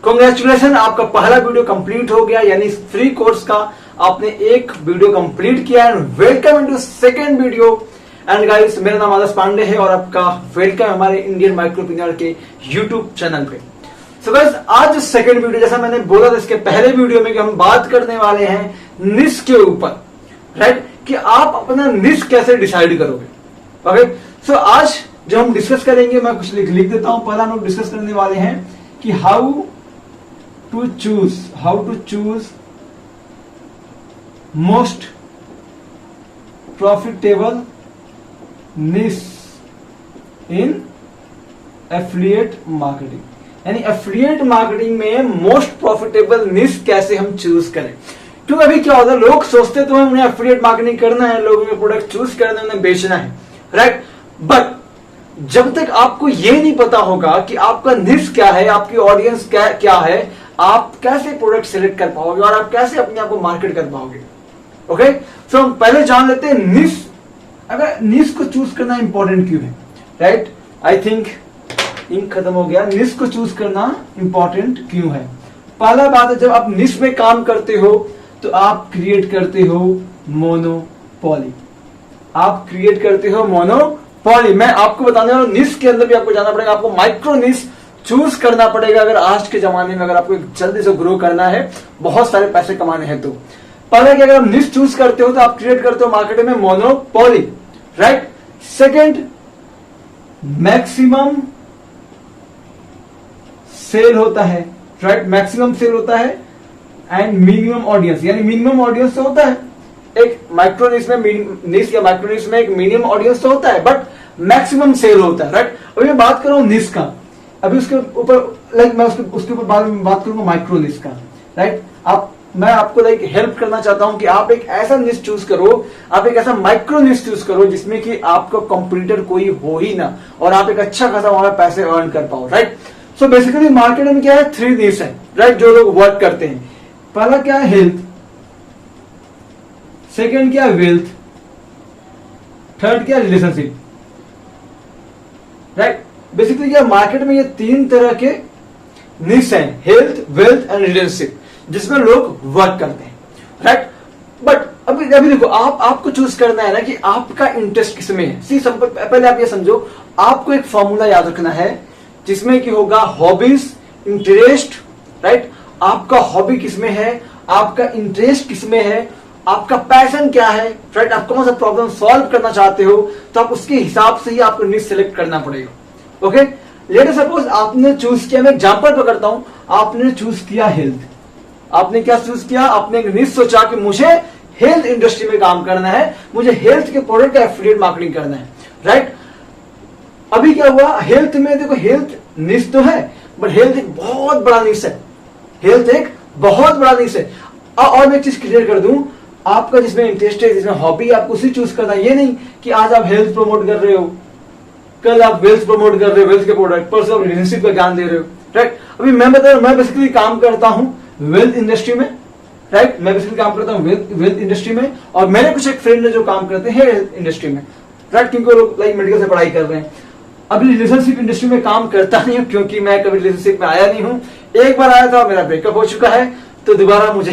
Congratulation, आपका पहला video complete हो गया, यानी फ्री कोर्स का आपने एक वीडियो कंप्लीट किया and welcome into second video. And guys, मेरा नाम आदर्श पांडे है और आपका वेलकम हमारे इंडियन माइक्रोप्रेन्योर के यूट्यूब चैनल पे। सो गाइस, आज सेकंड वीडियो, जैसा मैंने बोला था इसके पहले वीडियो में कि हम बात करने वाले हैं निश के ऊपर, राइट, कि आप अपना निश कैसे डिसाइड करोगे। ओके, सो आज जो हम डिस्कस करेंगे, मैं कुछ लिख देता हूं। पहला हम लोग डिस्कस करने वाले हैं कि how to choose most profitable niche in affiliate marketing, यानी एफिलिएट मार्केटिंग में मोस्ट प्रॉफिटेबल निश कैसे हम चूज करें। क्योंकि अभी क्या होता है, लोग सोचते तो उन्हें एफिलिएट मार्केटिंग करना है, लोगों के प्रोडक्ट चूज करना है, उन्हें बेचना है, राइट। बट जब तक आपको ये नहीं पता होगा कि आपका निश क्या है, आपकी ऑडियंस क्या है, आप कैसे प्रोडक्ट सिलेक्ट कर पाओगे और आप कैसे अपने आप को मार्केट कर पाओगे। ओके, सो हम पहले जान लेते हैं निश। अगर निश को चूज करना इंपॉर्टेंट क्यों है, राइट। आई थिंक इंक खत्म हो गया। निश को चूज करना इंपॉर्टेंट क्यों है? पहला बात है, जब आप निश में काम करते हो तो आप क्रिएट करते हो मोनोपोली। आप क्रिएट करते हो मोनोपोली। मैं आपको बताने वाला हूं, निश के अंदर भी आपको जाना पड़ेगा, आपको माइक्रो निश चूज करना पड़ेगा। अगर आज के जमाने में अगर आपको जल्दी से ग्रो करना है, बहुत सारे पैसे कमाने हैं, तो पहले कि अगर आप निश चूज करते हो तो आप क्रिएट करते हो मार्केट में monopoly, right. Second, maximum sale होता है, राइट, मैक्सिमम सेल होता है एंड मिनिमम ऑडियंस, यानी मिनिमम ऑडियंस तो होता है एक माइक्रो निश में, निश या माइक्रो निश में एक मिनिमम ऑडियंस तो होता है, बट मैक्सिमम सेल होता है, राइट। अभी मैं बात कर रहा हूं निश का, अभी उसके ऊपर मैं उसके ऊपर बाद में बात करूंगा माइक्रो निश का, राइट। मैं आपको हेल्प करना चाहता हूं कि आप एक ऐसा निश चूज करो, आप एक ऐसा माइक्रो निश चूज करो जिसमें कि आपका कंपटीटर कोई हो ही ना और आप एक अच्छा खासा वहां पैसे अर्न कर पाओ, राइट। सो बेसिकली मार्केट में क्या है, 3 निश है, राइट, जो लोग वर्क करते हैं। पहला क्या है, हेल्थ। सेकंड क्या है, वेल्थ। थर्ड क्या है, रिलेशनशिप, राइट। बेसिकली क्या मार्केट में ये 3 तरह के निश हैं, हेल्थ, वेल्थ एंड रिलेशनशिप, जिसमें लोग वर्क करते हैं, राइट। बट अभी देखो, आपको चूज करना है ना कि आपका इंटरेस्ट किसमें है। पहले आप ये समझो, आपको एक फॉर्मूला याद रखना है जिसमें कि होगा हॉबीज, इंटरेस्ट, राइट। आपका हॉबी किसमें है, आपका इंटरेस्ट किसमें है, आपका पैशन क्या है, राइट। आप कौन सा प्रॉब्लम सॉल्व करना चाहते हो, तो आप उसके हिसाब से ही आपको निश सिलेक्ट करना पड़ेगा। ओके, लेट सपोज आपने चूज किया, मैं एग्जांपल पकड़ता हूं, आपने चूज किया हेल्थ। आपने क्या चूज किया, आपने एक निश सोचा कि मुझे हेल्थ इंडस्ट्री में काम करना है, मुझे हेल्थ के प्रोडक्ट का एफिलिएट मार्केटिंग करना है, राइट। अभी क्या हुआ, हेल्थ में देखो, हेल्थ निश तो है बट हेल्थ एक बहुत बड़ा निश है, हेल्थ एक बहुत बड़ा निश है। और मैं एक चीज क्लियर कर दूं, आपका जिसमें इंटरेस्ट है, जिसमें हॉबी, आपको उसी चूज करना है। ये नहीं कि आज आप हेल्थ प्रमोट कर रहे हो, कल आप वेल्थ प्रमोट कर रहे हो, वेल्थ के प्रोडक्ट, परसों आप रिलेशनशिप का ज्ञान दे रहे हो, राइट। अभी मैं बता रहा हूं, मैं बेसिकली काम करता हूं वेल्थ इंडस्ट्री में, राइट। मैं बेसिकली काम करता हूं वेल्थ इंडस्ट्री में, और मेरे कुछ एक फ्रेंड है जो काम करते हैं हेल्थ इंडस्ट्री में, राइट, क्योंकि लोग मेडिकल से पढ़ाई कर रहे हैं। अभी रिलेशनशिप इंडस्ट्री में काम करता नहीं हूं क्योंकि मैं कभी रिलेशनशिप में आया नहीं हूं। एक बार आया था, मेरा ब्रेकअप हो चुका है, तो दोबारा मुझे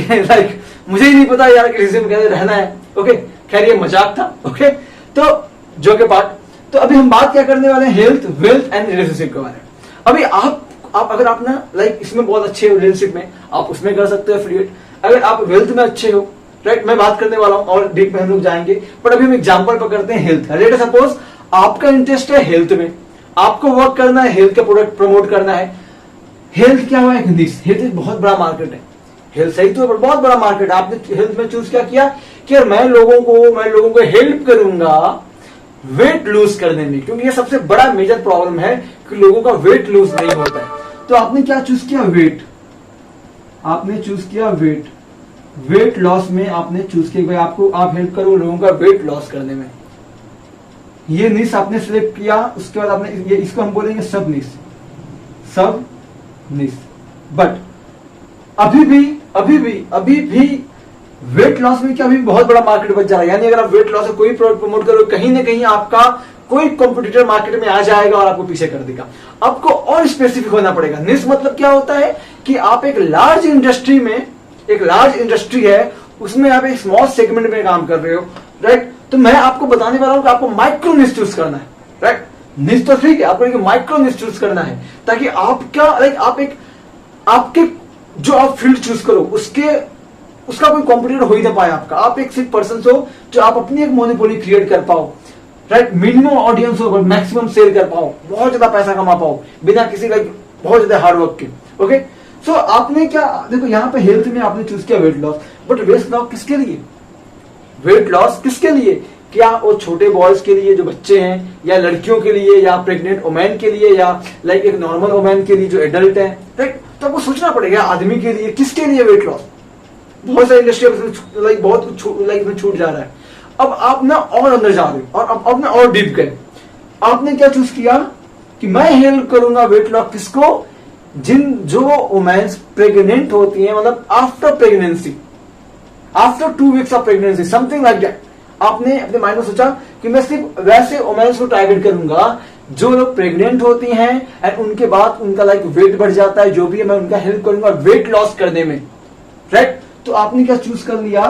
मुझे ही नहीं पता यार कि रिलेशनशिप में कैसे रहना है। ओके, खैर ये मजाक था। ओके, तो जो के पार्ट, तो अभी हम बात क्या करने वाले हैं, हेल्थ, वेल्थ एंड रिलेशनशिप के बारे में। अभी आप अगर आप ना इसमें बहुत अच्छे हो रिलेशनशिप में, आप उसमें कर सकते हो एफिलिएट। अगर आप वेल्थ में अच्छे हो, राइट, मैं बात करने वाला हूं और डीप में हम लोग जाएंगे, बट अभी हम एग्जांपल पकड़ते हैं हेल्थ। लेट सपोज आपका इंटरेस्ट है हेल्थ में, आपको वर्क करना है, हेल्थ का प्रोडक्ट प्रमोट करना है। हेल्थ क्या हुआ, एक निश, हेल्थ एक बहुत बड़ा मार्केट है, हेल्थ सही तो है, बहुत बड़ा मार्केट है। आपने हेल्थ में चूज क्या किया कि यार मैं लोगों को हेल्प करूंगा वेट लूज करने में, क्योंकि ये सबसे बड़ा मेजर प्रॉब्लम है कि लोगों का वेट लूज नहीं होता है। तो आपने क्या चूज किया, वेट। आपने चूज किया वेट लॉस में आपने चूज किया, भाई आप हेल्प करो लोगों का वेट लॉस करने में। ये निश आपने सिलेक्ट किया, उसके बाद आपने इसको हम बोलेंगे सब निश। बट अभी भी वेट लॉस में क्या अभी बहुत बड़ा मार्केट बच जा रहा है। यानी अगर आप वेट लॉस से कोई प्रोडक्ट प्रमोट करो, कहीं ना कहीं आपका कोई कॉम्पिटिटर मार्केट में आ जाएगा और आपको पीछे कर देगा। आपको और स्पेसिफिक होना पड़ेगा। निश मतलब क्या होता है कि आप एक लार्ज इंडस्ट्री में, एक लार्ज इंडस्ट्री है उसमें आप एक स्मॉल सेगमेंट में काम कर रहे हो, राइट। तो मैं आपको बताने वाला हूं कि आपको माइक्रो निश चूज करना है, राइट। निश तो ठीक है, आपको माइक्रो निश चूज करना है ताकि आपका आप एक आपके जो आप फील्ड चूज करो उसका कोई कॉम्पिटिटर हो ही ना पाए आपका। आप एक सिर्फ पर्सन हो जो आप अपनी एक मोनोपोली क्रिएट कर पाओ, राइट। मिनिमम ऑडियंस हो, मैक्सिमम सेल कर पाओ, बहुत ज्यादा पैसा कमा पाओ बिना किसी बहुत ज्यादा हार्ड वर्क के। ओके, सो आपने क्या देखो यहाँ पे हेल्थ में आपने चूज किया weight loss, but weight loss किसके लिए? वेट लॉस किसके लिए? क्या वो छोटे बॉयज के लिए जो बच्चे हैं, या लड़कियों के लिए, या प्रेग्नेंट वुमेन के लिए, या एक नॉर्मल वुमेन के लिए जो एडल्ट है, राइट। तो आपको सोचना पड़ेगा आदमी के लिए, किसके लिए वेट लॉस? बहुत सारी इंडस्ट्री बहुत छूट जा रहा है। अब आप ना और अंदर जा रहे हो और अब ना और डीप गए। आपने क्या चूज किया कि मैं हेल्प करूंगा वेट लॉस किसको? जो वुमेन्स प्रेग्नेंट होती हैं, मतलब after pregnancy, after 2 weeks of pregnancy, something like that. आपने अपने माइंड में सोचा कि मैं सिर्फ वैसे वुमेन्स को टारगेट करूंगा जो लोग प्रेग्नेंट होती हैं एंड उनके बाद उनका वेट बढ़ जाता है, जो भी है मैं उनका हेल्प करूंगा वेट लॉस करने में, राइट। तो आपने क्या चूज कर लिया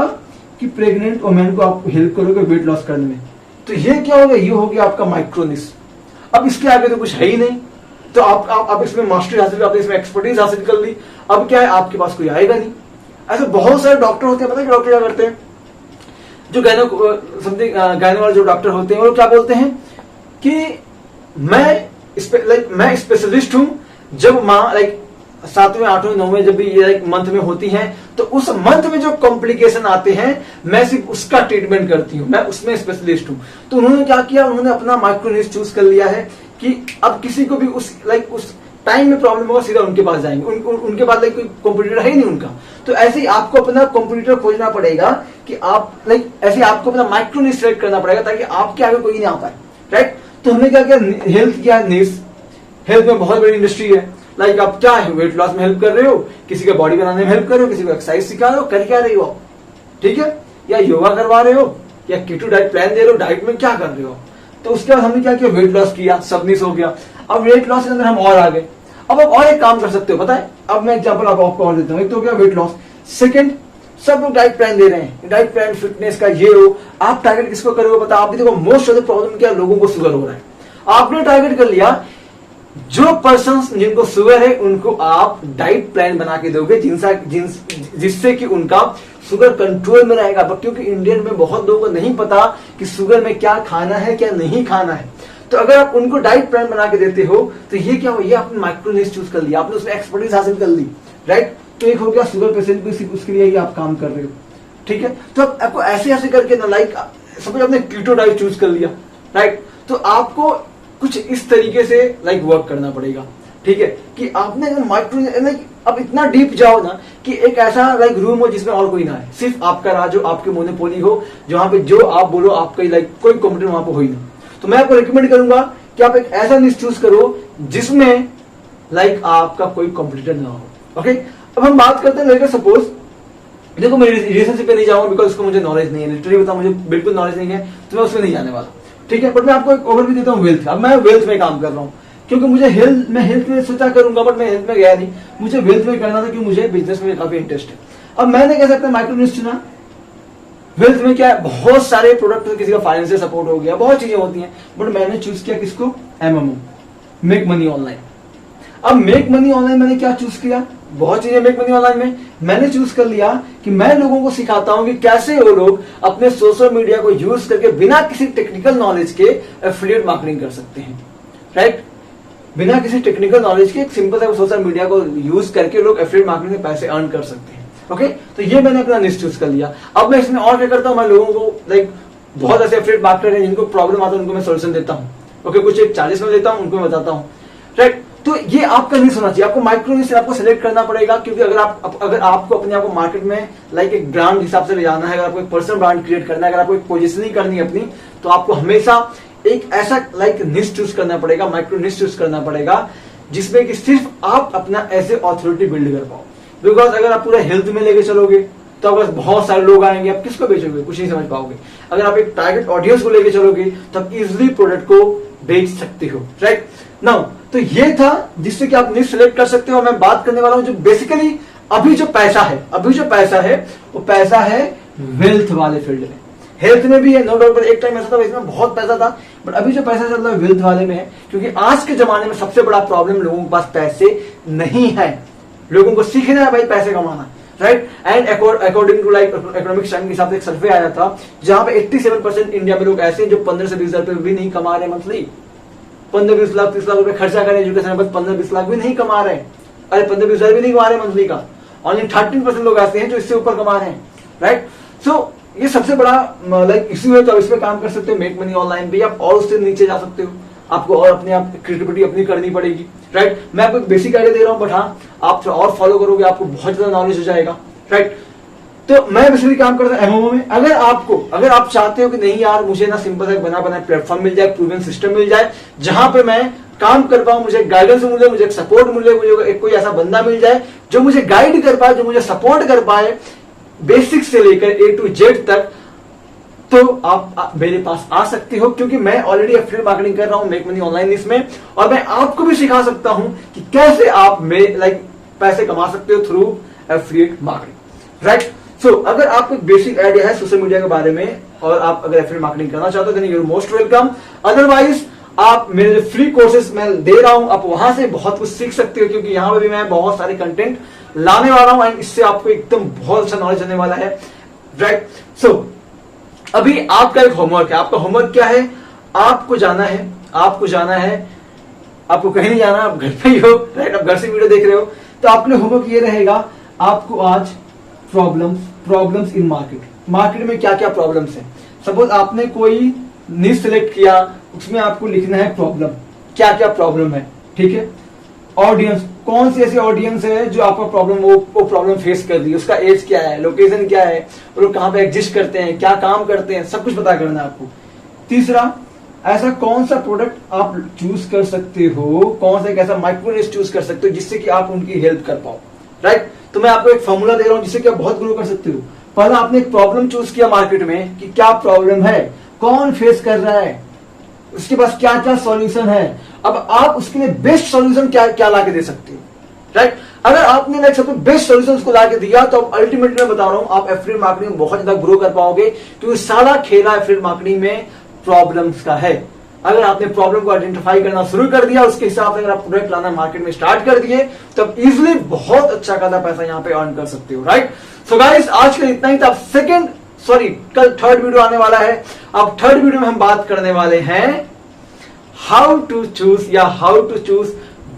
कि प्रेग्नेंट वुमेन को आप हेल्प करोगे वेट लॉस करने में। तो ये क्या हो गया? ये हो गया आपका माइक्रो निश। अब इसके आगे तो कुछ है ही नहीं, तो आप इसमें मास्टरी हासिल, आपने इसमें एक्सपर्टीज हासिल कर ली। अब क्या है, आपके पास कोई आएगा नहीं। ऐसे बहुत सारे डॉक्टर होते हैं, पता है डॉक्टर क्या करते हैं? जो गायनो वाले जो डॉक्टर होते हैं वो क्या बोलते हैं कि मैं स्पेशलिस्ट हूं। जब माँ 7वें 8वें 9वें जब भी ये मंथ में होती हैं, तो उस मंथ में जो कॉम्प्लिकेशन आते हैं मैं सिर्फ उसका ट्रीटमेंट करती हूँ, मैं उसमें स्पेशलिस्ट हूँ। तो उन्होंने क्या किया, उन्होंने अपना माइक्रो निश चूज कर लिया है कि अब किसी को भी उस टाइम में प्रॉब्लम होगा सीधा उनके पास जाएंगे। उनके पास कोई कॉम्पिटिटर है ही नहीं उनका। तो ऐसे ही आपको अपना कॉम्पिटिटर खोजना पड़ेगा कि आप ऐसे आपको अपना माइक्रो निश सेलेक्ट करना पड़ेगा ताकि आपके आगे कोई नहीं आ पाए, राइट। तो हमने क्या किया, हेल्थ किया निश। हेल्थ में बहुत बड़ी इंडस्ट्री है। आप क्या है, वेट लॉस में हेल्प कर रहे हो, किसी का बॉडी बनाने में हेल्प कर रहे हो, किसी को एक्सरसाइज सिखा रहे हो, कर क्या रहे हो, ठीक है, या योगा करवा रहे हो, या कीटो डाइट प्लान दे रहे हो, डाइट में क्या कर रहे हो। तो उसके बाद हमने क्या किया, वेट लॉस किया, सब निश हो गया। अब वेट लॉस के अंदर हम और आ गए। अब आप और एक काम कर सकते हो, पता है। अब मैं एग्जांपल आपको और देता हूँ। एक तो क्या वेट लॉस, सेकंड सब लोग डाइट प्लान दे रहे हैं, डाइट प्लान फिटनेस का ये हो। आप टारगेट किसको करोगे पता? आप भी देखो मोस्ट ऑफ द प्रॉब्लम क्या, लोगों को शुगर हो रहा है। आपने टारगेट कर लिया जो पर्सन्स जिनको शुगर है उनको आप डाइट प्लान बना के दोगे जिससे कि उनका शुगर कंट्रोल में रहेगा। क्योंकि इंडियन में बहुत लोगों को नहीं पता कि शुगर में क्या खाना है क्या नहीं खाना है। तो अगर आप उनको डाइट प्लान बना के देते हो तो ये क्या हो, ये आपने माइक्रो निश चूज कर लिया, आपने उसमें एक्सपर्टीज हासिल कर ली, राइट। तो एक हो गया शुगर पेशेंट भी, सिर्फ उसके लिए ही आप काम कर रहे हो, ठीक है। तो आपको ऐसे ऐसे करके ना सपोज आपने कीटो डाइट चूज कर लिया, राइट। तो आपको कुछ इस तरीके से वर्क करना पड़ेगा, ठीक है, कि आपने माइक्रो अब इतना डीप जाओ ना कि एक ऐसा रूम हो जिसमें और कोई ना है, सिर्फ आपका राज हो, आपके मोनोपोली हो, जहां पे जो आप बोलो आपका कोई कॉम्पिटिटर वहां पे हो ही ना। तो मैं आपको रिकमेंड करूंगा कि आप एक ऐसा निश चूज करो जिसमें आपका कोई कॉम्पिटिटर ना हो। ओके, अब हम बात करते हैं सपोज देखो मैं रिलेशनशिप पे नहीं जाऊंगा बिकॉज उसको मुझे नॉलेज नहीं है, लिटरली बताऊं मुझे बिल्कुल नॉलेज नहीं है, तो मैं उसमें नहीं जाने वाला, ठीक है। बट मैं आपको एक ओवरव्यू देता हूँ वेल्थ का। अब मैं वेल्थ में काम कर रहा हूँ क्योंकि मुझे हेल्थ में सोचा करूंगा, बट मैं हेल्थ में गया नहीं, मुझे वेल्थ में करना था क्योंकि मुझे बिजनेस में काफी इंटरेस्ट है। अब मैंने कह सकता माइक्रो निश चुना। वेल्थ में क्या है, बहुत सारे प्रोडक्ट, किसी का फाइनेंशियल सपोर्ट हो गया, बहुत चीजें होती हैं, बट मैंने चूज किया किसको, MMO, मेक मनी ऑनलाइन। अब मेक मनी ऑनलाइन मैंने क्या चूज किया, बहुत चीजें मेक मनी ऑनलाइन में मैंने चूज कर लिया कि मैं लोगों को सिखाता हूं कि कैसे वो लोग अपने सोशल मीडिया को यूज करके बिना किसी टेक्निकल नॉलेज के एफिलिएट मार्केटिंग कर सकते हैं, राइट। बिना किसी टेक्निकल नॉलेज के एक सिंपल सा सोशल मीडिया को यूज करके लोग एफिलिएट मार्केटिंग में पैसे अर्न कर सकते हैं। ओके, तो ये मैंने अपना निश चूज कर लिया। अब मैं इसमें और क्या करता हूं, मैं लोगों को बहुत ऐसे एफिलिएट मार्केटर हैं जिनको प्रॉब्लम आता है, उनको मैं सोल्यूशन देता हूं। ओके, कुछ एक चार्जेस में देता हूं, उनको मैं बताता हूं, राइट। तो ये आपका निश होना चाहिए। आपको माइक्रो निश आपको सेलेक्ट करना पड़ेगा क्योंकि अगर आपको अपने आप को मार्केट में एक ब्रांड हिसाब से ले जाना है, अगर आपको एक पर्सनल ब्रांड क्रिएट करना है, अगर आपको एक पोजीशनिंग करनी है अपनी, तो आपको हमेशा एक ऐसा निश चूज करना पड़ेगा, माइक्रो निश चूज करना पड़ेगा जिसमें कि सिर्फ आप अपना ऐसे ऑथोरिटी बिल्ड कर पाओ। बिकॉज अगर आप पूरा हेल्थ में लेके चलोगे तो आपके पास बहुत सारे लोग आएंगे, आप किसको बेचोगे, कुछ नहीं समझ पाओगे। अगर आप एक टारगेट ऑडियंस को लेके चलोगे तो आप इजिली प्रोडक्ट को बेच सकते हो, राइट नाउ। तो ये था जिससे कि आप निश सिलेक्ट कर सकते हो। मैं बात करने वाला हूं जो बेसिकली अभी जो पैसा है वो पैसा है वेल्थ वाले फील्ड में। हेल्थ में भी है, नो डाउट, एक टाइम ऐसा था इसमें बहुत पैसा था, बट अभी जो पैसा चल रहा है वेल्थ वाले में है, क्योंकि आज के जमाने में सबसे बड़ा प्रॉब्लम लोगों के पास पैसे नहीं है। लोगों को सीखना है भाई पैसे कमाना, right. And according to like economics time के हिसाब से एक सर्वे आया था जहां पे 87% इंडिया में लोग ऐसे हैं जो 15 से 20 हजार रुपए भी नहीं कमा रहे मंथली। 15-20 लाख 30 लाख रुपए खर्चा करें एजुकेशन में, बस 15-20 लाख भी नहीं कमा रहे। अरे 15-20 हजार भी नहीं कमा रहे मंथली का। ओनली 13% लोग ऐसे हैं जो इससे ऊपर कमा रहे हैं, राइट। सो ये सबसे बड़ा लाइक इश्यू है। तो आप इस पे काम कर सकते हो, मेक मनी ऑनलाइन पे, आप और उससे नीचे जा सकते हो। आपको और अपने आप क्रिएटिविटी अपनी करनी पड़ेगी, राइट। मैं आपको एक बेसिक आइडिया दे रहा हूं, बट हाँ आप और फॉलो करोगे आपको बहुत ज्यादा नॉलेज हो जाएगा, राइट। तो मैं बेसिकली काम करता हूं एमएमओ में। अगर आप चाहते हो कि नहीं यार मुझे ना सिंपल सा बना प्लेटफॉर्म मिल जाए, प्रूवन सिस्टम मिल जाए जहां पे मैं काम कर पाऊं, मुझे गाइडेंस मिले, मुझे सपोर्ट मिले, मुझे कोई ऐसा बंदा मिल जाए जो मुझे गाइड कर पाए, जो मुझे सपोर्ट कर पाए बेसिक से लेकर A to Z तक, तो आप मेरे पास आ सकते हो। क्योंकि मैं ऑलरेडी एफिलिएट मार्केटिंग कर रहा हूं मेक मनी ऑनलाइन इसमें, और मैं आपको भी सिखा सकता हूं कि कैसे आप पैसे कमा सकते हो थ्रू एफिलिएट मार्केटिंग, राइट। सो अगर आपको एक बेसिक आइडिया है सोशल मीडिया के बारे में और आप अगर एफिलिएट मार्केटिंग करना चाहते हो, then you are most welcome. Otherwise आप मेरे जो फ्री कोर्सेज मैं दे रहा हूं, आप वहां से बहुत कुछ सीख सकते हो, क्योंकि यहां पर भी मैं बहुत सारे कंटेंट लाने वाला हूं एंड इससे आपको एकदम बहुत अच्छा नॉलेज आने वाला है, राइट। सो अभी आपका एक होमवर्क है। आपका होमवर्क क्या है? आपको जाना है, आपको कहीं नहीं जाना, आप घर पे ही हो, राइट। आप घर से वीडियो देख रहे हो, तो आपके होमवर्क ये रहेगा, आपको आज प्रॉब्लम्स इन मार्केट में क्या क्या प्रॉब्लम्स है। सपोज आपने कोई निश सिलेक्ट किया, उसमें आपको लिखना है प्रॉब्लम, क्या क्या प्रॉब्लम है, ठीक है। ऑडियंस, कौन सी ऐसी ऑडियंस है जो आपका प्रॉब्लम वो प्रॉब्लम फेस कर रही है, उसका एज क्या है, लोकेशन क्या है, वो लोग कहां पे एग्जिस्ट करते हैं, क्या काम करते हैं, सब कुछ पता करना है आपको। तीसरा, ऐसा कौन सा प्रोडक्ट आप चूज कर सकते हो, कौन सा एक ऐसा माइक्रो निश चूज कर सकते हो जिससे कि आप उनकी हेल्प कर पाओ, राइट। तो मैं आपको एक फॉर्मूला दे रहा हूं जिससे कि आप बहुत ग्रो कर सकते हो। पहला आपने एक प्रॉब्लम चूज किया मार्केट में कि क्या प्रॉब्लम है, कौन फेस कर रहा है, उसके पास क्या क्या सॉल्यूशन है। अब आप उसके लिए बेस्ट सॉल्यूशन क्या ला के दे सकते हो, राइट। अगर आपने सबसे बेस्ट सॉल्यूशन को ला के दिया तो अल्टीमेटली मैं बता रहा हूं आप एफिलिएट मार्केटिंग में बहुत ज्यादा ग्रो कर पाओगे, क्योंकि सारा खेला एफिलिएट मार्केटिंग में प्रॉब्लम्स का है। अगर आपने प्रॉब्लम को आइडेंटिफाई करना शुरू कर दिया, उसके हिसाब से अगर आप प्रोडक्ट लाना मार्केट में स्टार्ट कर दिए, तो आप इजिली बहुत अच्छा खासा पैसा यहाँ पे अर्न कर सकते हो, राइट। सो गाइस आज का इतना ही था। कल थर्ड वीडियो आने वाला है। अब थर्ड वीडियो में हम बात करने वाले हैं how to choose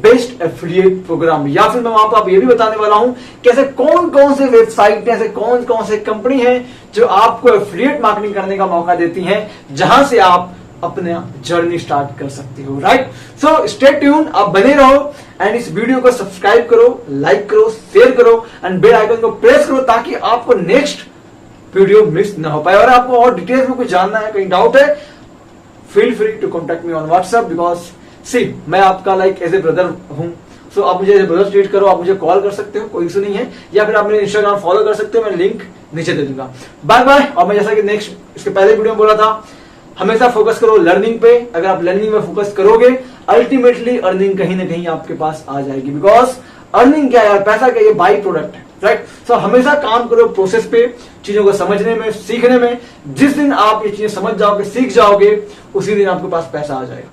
best affiliate program, या फिर मैं वहां पर ये भी बताने वाला हूं कि ऐसे कौन कौन से वेबसाइट, ऐसे कौन कौन से कंपनी है जो आपको एफिलिएट मार्केटिंग करने का मौका देती हैं, जहां से आप अपना जर्नी स्टार्ट कर सकते हो, राइट। सो स्टे ट्यून, आप बने रहो एंड इस वीडियो को सब्सक्राइब करो, लाइक करो, शेयर करो एंड बेल आइकन को प्रेस करो ताकि आपको नेक्स्ट वीडियो मिस ना हो पाए। और आपको और डिटेल्स में कुछ जानना है, कहीं डाउट है, feel free to contact me on WhatsApp, because मैं आपका एज ए ब्रदर हूं। सो आप मुझे एज ए ब्रदर ट्रीट करो, आप मुझे कॉल कर सकते हो, कोई इशू नहीं है, या फिर आप मेरे इंस्टाग्राम फॉलो कर सकते हो, मैं लिंक नीचे दे दूंगा। Bye bye. और मैं जैसा कि नेक्स्ट इसके पहले वीडियो में बोला था, हमेशा फोकस करो लर्निंग पे। अगर आप लर्निंग में फोकस करोगे, अल्टीमेटली अर्निंग कहीं ना कहीं आपके पास आ जाएगी, बिकॉज अर्निंग क्या है, पैसा क्या, ये बाई प्रोडक्ट है, राइट। सो हमेशा काम करो प्रोसेस पे, चीजों को समझने में, सीखने में। जिस दिन आप ये चीजें समझ जाओगे, सीख जाओगे, उसी दिन आपके पास पैसा आ जाएगा।